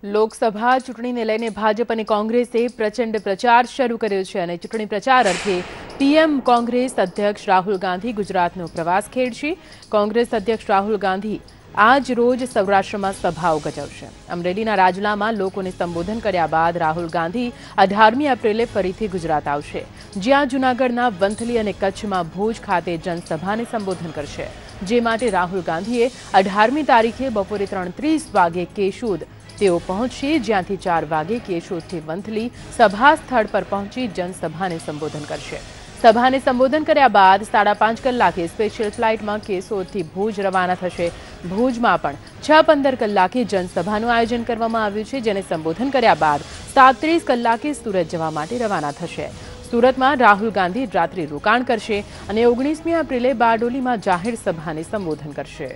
લોકસભા ચૂંટણીને લઈને ભાજપ અને કોંગ્રેસે પ્રચંડ પ્રચાર શરૂ કર્યો છે અને ચૂંટણી પ્રચાર અર્થે પીએમ કોંગ્રેસ અધ્યક્ષ રાહુલ ગાંધી ગુજરાતનો પ્રવાસ ખેડશે। કોંગ્રેસ અધ્યક્ષ રાહુલ ગાંધી આજ રોજ સૌરાષ્ટ્રમાં સભાઓ ગજવશે। અમરેલીના રાજલામાં લોકોને સંબોધન કર્યા બાદ રાહુલ ગાંધી 18મી એપ્રિલે ફરીથી ગુજરાત આવશે, જ્યાં જૂનાગઢના વંથલી અને કચ્છમાં ભુજ ખાતે જનસભાને સંબોધન કરશે, જે માટે રાહુલ ગાંધીએ 18મી તારીખે બપોરે 3:30 વાગે કેશોદ તેઓ પહોંચશે, જ્યાંથી 4 વાગે કેશોદથી વંથલી સભા સ્થળ પર પહોંચી જનસભાને સંબોધન કરશે। સભાને સંબોધન કર્યા બાદ 5:30 કલાકે સ્પેશિયલ ફ્લાઇટમાં કેશોદથી ભુજ રવાના થશે। ભુજમાં પણ 6:15 કલાકે જનસભાનું આયોજન કરવામાં આવ્યું છે, જેને સંબોધન કર્યા બાદ 7:30 કલાકે સુરત જવા માટે રવાના થશે। સુરતમાં રાહુલ ગાંધી રાત્રિ રોકાણ કરશે અને 19મી એપ્રિલે બારડોલીમાં જાહેર સભાને સંબોધન કરશે।